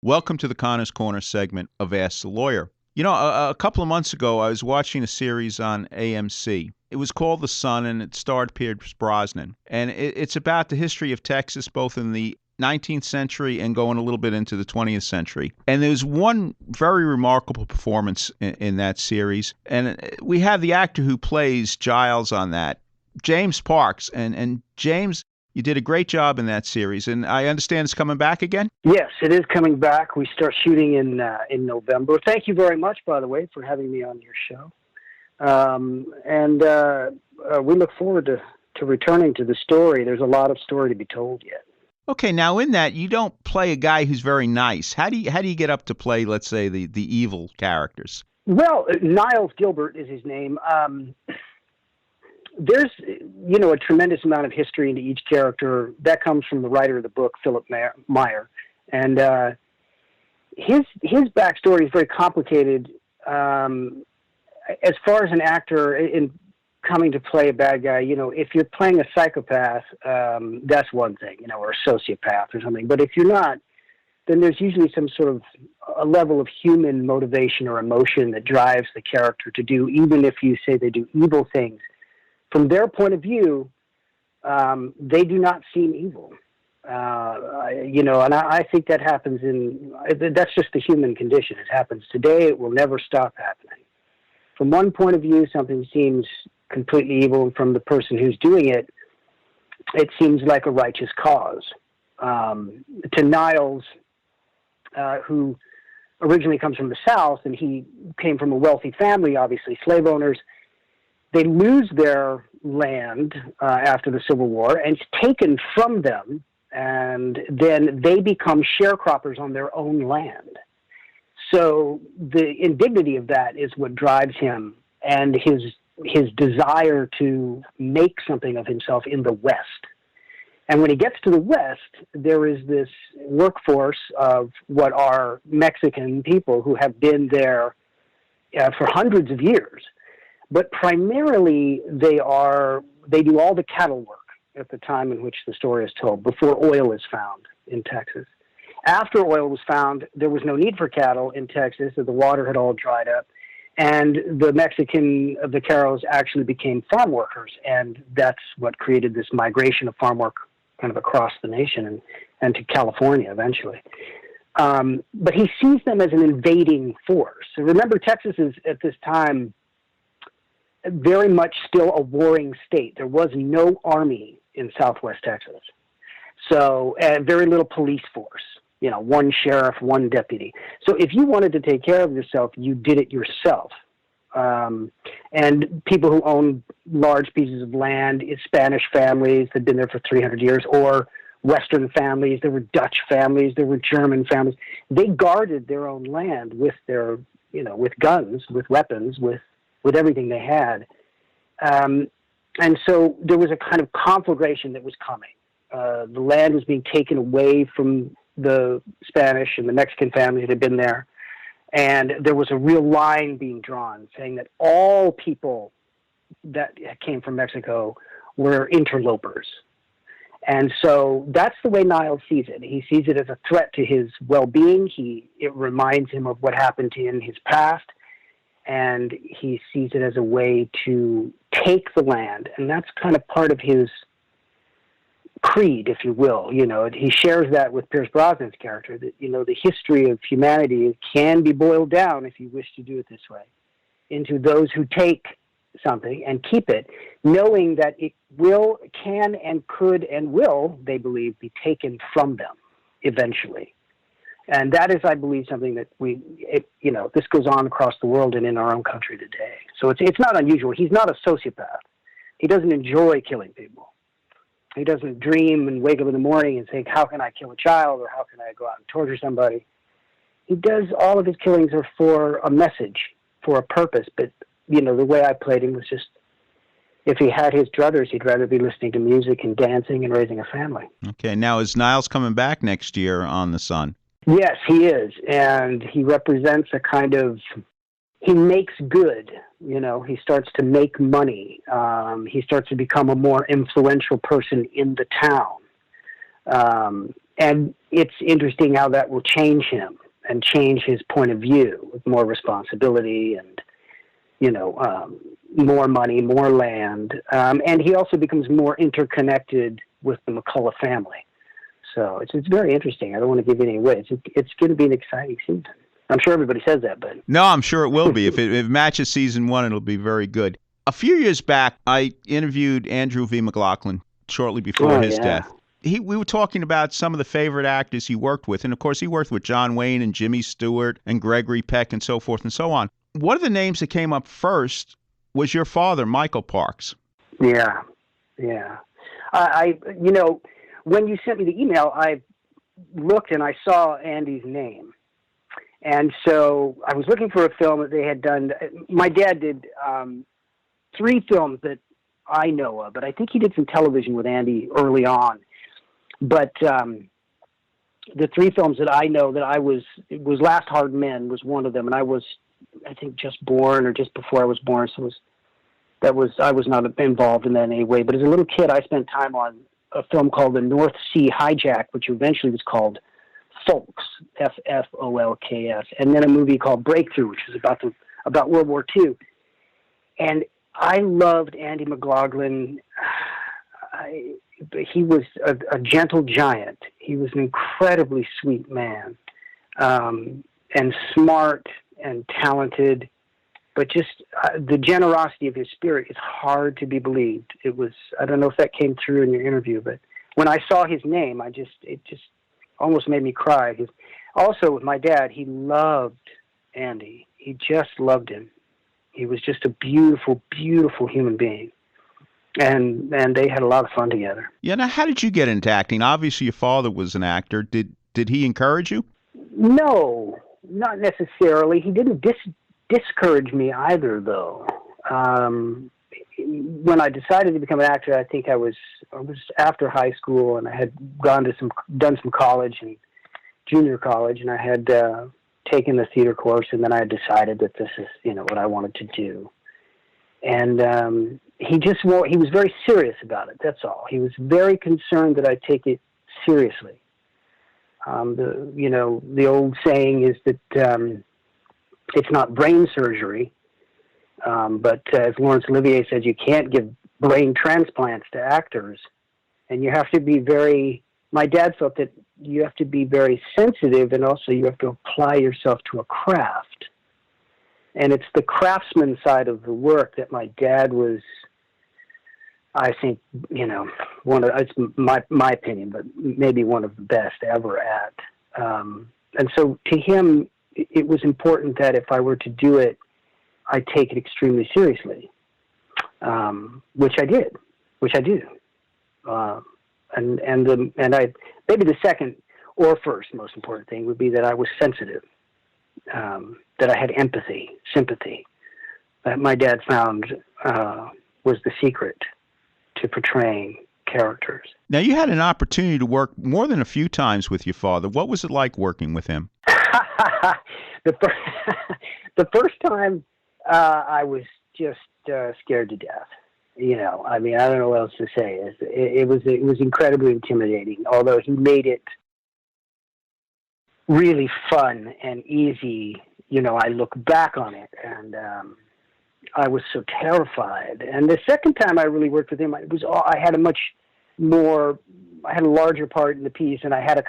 Welcome to the Connor's Corner segment of Ask the Lawyer. You know, a couple of months ago, I was watching a series on AMC. It was called The Sun, and it starred Pierce Brosnan. And it's about the history of Texas, both in the 19th century and going a little bit into the 20th century. And there's one very remarkable performance in that series. And we have the actor who plays Giles on that, James Parks. And James, you did a great job in that series, and I understand it's coming back again? Yes, it is coming back. We start shooting in November. Thank you very much, by the way, for having me on your show. We look forward to returning to the story. There's a lot of story to be told yet. Okay, now in that, you don't play a guy who's very nice. How do you get up to play, let's say, the evil characters? Well, Niles Gilbert is his name. There's, a tremendous amount of history into each character. That comes from the writer of the book, Philip Meyer. And his backstory is very complicated. As far as an actor in coming to play a bad guy, if you're playing a psychopath, that's one thing, or a sociopath or something. But if you're not, then there's usually some sort of a level of human motivation or emotion that drives the character to do, even if you say they do evil things. From their point of view, they do not seem evil, and I think that happens that's just the human condition. It happens today. It will never stop happening. From one point of view, something seems completely evil, and from the person who's doing it, it seems like a righteous cause. To Niles, who originally comes from the South, and he came from a wealthy family, obviously slave owners, they lose their land after the Civil War, and it's taken from them, and then they become sharecroppers on their own land. So the indignity of that is what drives him, and his desire to make something of himself in the West. And when he gets to the West, there is this workforce of what are Mexican people who have been there for hundreds of years. But primarily, they do all the cattle work at the time in which the story is told, before oil is found in Texas. After oil was found, there was no need for cattle in Texas, as the water had all dried up, and the Mexican vaqueros actually became farm workers, and that's what created this migration of farm work kind of across the nation and to California eventually. But he sees them as an invading force. So remember, Texas is, at this time, very much still a warring state. There was no army in Southwest Texas. So very little police force, one sheriff, one deputy. So if you wanted to take care of yourself, you did it yourself. And people who owned large pieces of land, Spanish families that had been there for 300 years, or Western families, there were Dutch families, there were German families. They guarded their own land with their, with guns, with weapons, with everything they had. And so there was a kind of conflagration that was coming. The land was being taken away from the Spanish and the Mexican families that had been there. And there was a real line being drawn saying that all people that came from Mexico were interlopers. And so that's the way Niles sees it. He sees it as a threat to his well-being. It reminds him of what happened to him in his past. And he sees it as a way to take the land. And that's kind of part of his creed, if you will. He shares that with Pierce Brosnan's character, that, the history of humanity can be boiled down, if you wish to do it this way, into those who take something and keep it, knowing that it can and could and will, they believe, be taken from them eventually. And that is, I believe, something that this goes on across the world and in our own country today. So it's not unusual. He's not a sociopath. He doesn't enjoy killing people. He doesn't dream and wake up in the morning and think, how can I kill a child, or how can I go out and torture somebody? He does all of his killings are for a message, for a purpose. But, the way I played him was just, if he had his druthers, he'd rather be listening to music and dancing and raising a family. Okay, now is Niles coming back next year on The Sun? Yes, he is, and he represents he makes good, he starts to make money. He starts to become a more influential person in the town. And it's interesting how that will change him and change his point of view with more responsibility and, more money, more land. And he also becomes more interconnected with the McCullough family. So it's very interesting. I don't want to give it any away. It's going to be an exciting season. I'm sure everybody says that, but... No, I'm sure it will be. If it matches season 1, it'll be very good. A few years back, I interviewed Andrew V. MaLaglen shortly before his death. We were talking about some of the favorite actors he worked with. And, of course, he worked with John Wayne and Jimmy Stewart and Gregory Peck and so forth and so on. One of the names that came up first was your father, Michael Parks. Yeah. When you sent me the email, I looked and I saw Andy's name. And so I was looking for a film that they had done. My dad did 3 films that I know of, but I think he did some television with Andy early on. But the 3 films that I know that it was Last Hard Men was one of them, and I was, I think, just born or just before I was born, so I was not involved in that in any way. But as a little kid, I spent time on a film called The North Sea Hijack, which eventually was called Folks, Folks, and then a movie called Breakthrough, which was about World War II. And I loved Andy McLaughlin. He was a gentle giant. He was an incredibly sweet man, and smart and talented. But just the generosity of his spirit is hard to be believed. I don't know if that came through in your interview, but when I saw his name, it just almost made me cry. Also, with my dad, he loved Andy. He just loved him. He was just a beautiful, beautiful human being. And they had a lot of fun together. Yeah, now how did you get into acting? Obviously, your father was an actor. Did he encourage you? No, not necessarily. He didn't discourage me either, though. When I decided to become an actor, I think I was after high school, and I had done some college and junior college, and I had taken the theater course, and then I had decided that this is what I wanted to do. And he was very serious about it. That's all. He was very concerned that I take it seriously. The old saying is that it's not brain surgery. But as Laurence Olivier said, you can't give brain transplants to actors. And you have to be my dad felt that you have to be very sensitive, and also you have to apply yourself to a craft. And it's the craftsman side of the work that my dad was, I think, it's my opinion, but maybe one of the best ever at. And so to him, it was important that if I were to do it, I take it extremely seriously, which I do. And maybe the second or first most important thing would be that I was sensitive, that I had empathy, sympathy, that my dad found was the secret to portraying characters. Now, you had an opportunity to work more than a few times with your father. What was it like working with him? The first time, I was just scared to death. I don't know what else to say. It was incredibly intimidating, although he made it really fun and easy. I look back on it, and I was so terrified. And the second time I really worked with him, I had a larger part in the piece, and I had a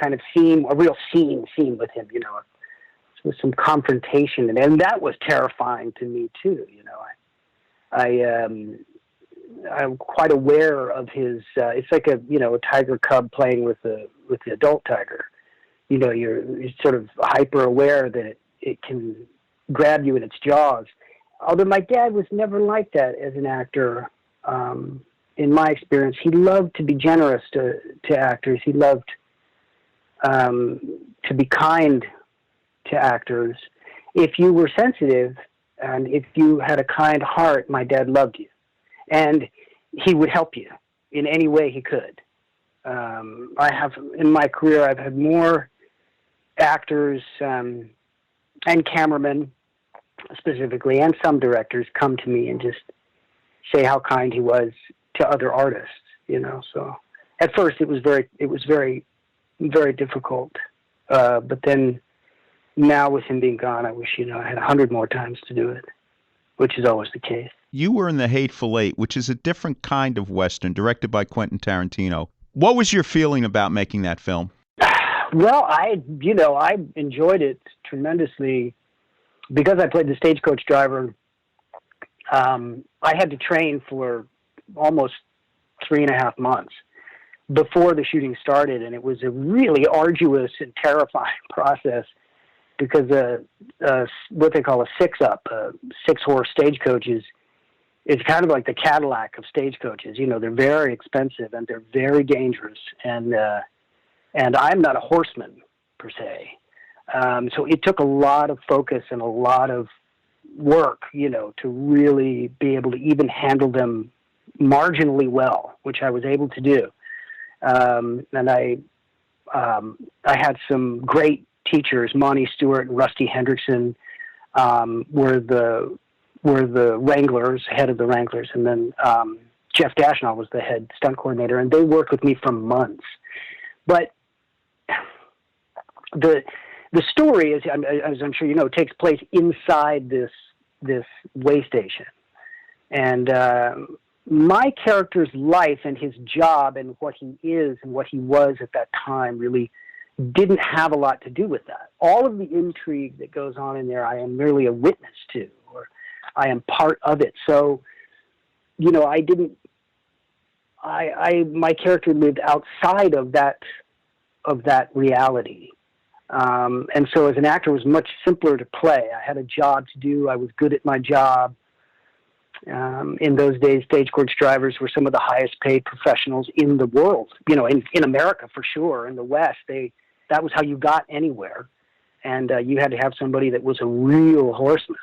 real scene with him, with some confrontation, and that was terrifying to me too. I'm quite aware of his. It's like a tiger cub playing with the adult tiger. You're sort of hyper aware that it can grab you in its jaws. Although my dad was never like that as an actor. In my experience, he loved to be generous to actors. He loved to be kind to actors. If you were sensitive and if you had a kind heart, my dad loved you, and he would help you in any way he could. In my career, I've had more actors and cameramen specifically, and some directors come to me and just say how kind he was to other artists. So at first it was very very difficult. But then now with him being gone, I wish, I had 100 more times to do it, which is always the case. You were in The Hateful Eight, which is a different kind of Western, directed by Quentin Tarantino. What was your feeling about making that film? Well, I enjoyed it tremendously because I played the stagecoach driver. I had to train for almost 3.5 months before the shooting started, and it was a really arduous and terrifying process because what they call a six-up, 6-horse stagecoach is kind of like the Cadillac of stagecoaches. They're very expensive and they're very dangerous, and I'm not a horseman per se. So it took a lot of focus and a lot of work, to really be able to even handle them marginally well, which I was able to do. And I had some great teachers. Monty Stewart and Rusty Hendrickson were the wranglers, head of the wranglers, and then Jeff Dashnell was the head stunt coordinator, and they worked with me for months. But the story, as I'm sure you know, takes place inside this way station, and my character's life and his job and what he is and what he was at that time really didn't have a lot to do with that. All of the intrigue that goes on in there, I am merely a witness to, or I am part of it. So, my character lived outside of that reality. And so as an actor, it was much simpler to play. I had a job to do. I was good at my job. In those days, stagecoach drivers were some of the highest paid professionals in the world, in America for sure. In the West, that was how you got anywhere. And you had to have somebody that was a real horseman.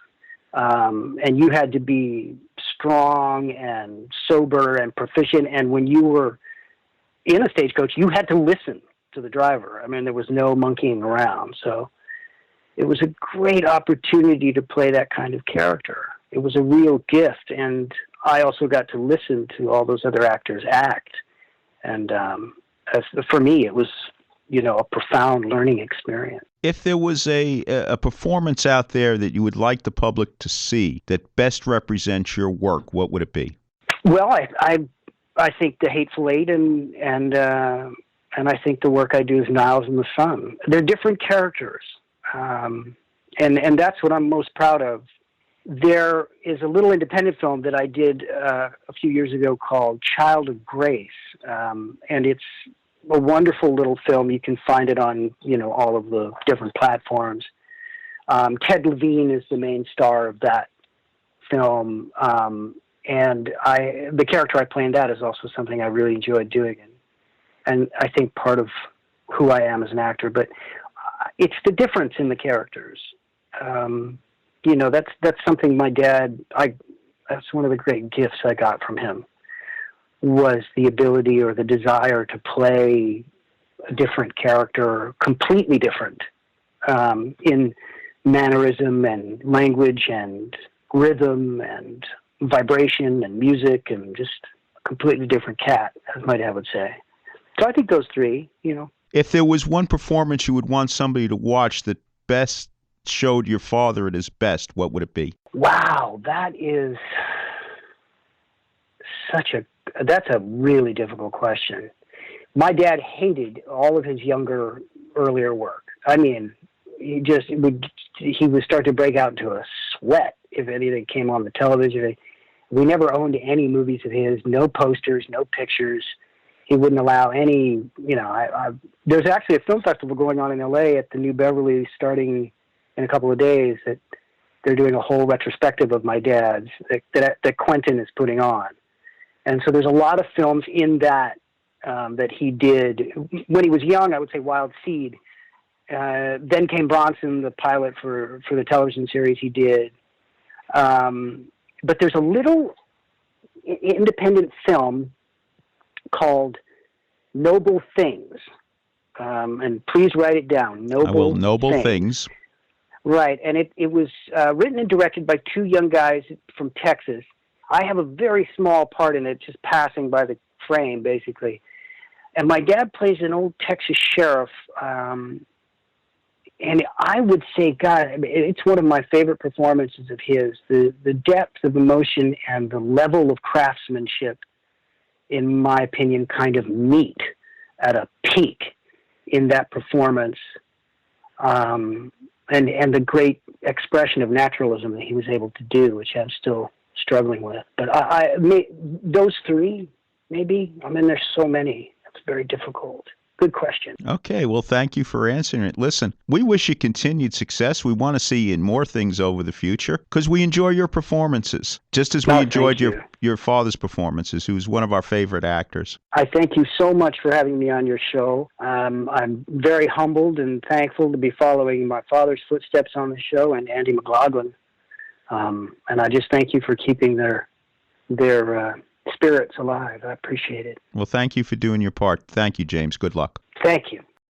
And you had to be strong and sober and proficient. And when you were in a stagecoach, you had to listen to the driver. I mean, there was no monkeying around. So it was a great opportunity to play that kind of character. It was a real gift. And I also got to listen to all those other actors act. And for me, it was, a profound learning experience. If there was a performance out there that you would like the public to see that best represents your work, what would it be? Well, I think The Hateful Eight and I think the work I do is Niles and the Sun. They're different characters, and that's what I'm most proud of. There is a little independent film that I did a few years ago called Child of Grace, and it's a wonderful little film. You can find it on all of the different platforms. Ted Levine is the main star of that film, and the character I play in that is also something I really enjoyed doing. And I think part of who I am as an actor, but it's the difference in the characters. That's something my dad, that's one of the great gifts I got from him, was the ability or the desire to play a different character, completely different, in mannerism and language and rhythm and vibration and music, and just a completely different cat, as my dad would say. So I think those three, If there was one performance you would want somebody to watch that best showed your father at his best, what would it be? Wow, that's a really difficult question. My dad hated all of his earlier work. I mean, he would start to break out into a sweat if anything came on the television. We never owned any movies of his, no posters, no pictures. He wouldn't allow any, there's actually a film festival going on in LA at the New Beverly starting in a couple of days that they're doing a whole retrospective of my dad's that Quentin is putting on. And so there's a lot of films in that that he did when he was young. I would say Wild Seed. Then came Bronson, the pilot for the television series he did. But there's a little independent film called Noble Things. And please write it down. Noble Things. Right. And it was written and directed by two young guys from Texas. I have a very small part in it, just passing by the frame, basically. And my dad plays an old Texas sheriff. And I would say, God, it's one of my favorite performances of his. The depth of emotion and the level of craftsmanship, in my opinion, kind of meet at a peak in that performance. And the great expression of naturalism that he was able to do, which I'm still struggling with. But those three, maybe. I mean, there's so many. It's very difficult. Good question. Okay, well, thank you for answering it. Listen, we wish you continued success. We want to see you in more things over the future because we enjoy your performances, just as we enjoyed your father's performances, who's one of our favorite actors. I thank you so much for having me on your show. I'm very humbled and thankful to be following my father's footsteps on the show and Andy MaLaglen. And I just thank you for keeping their spirits alive. I appreciate it. Well, thank you for doing your part. Thank you, James. Good luck. Thank you.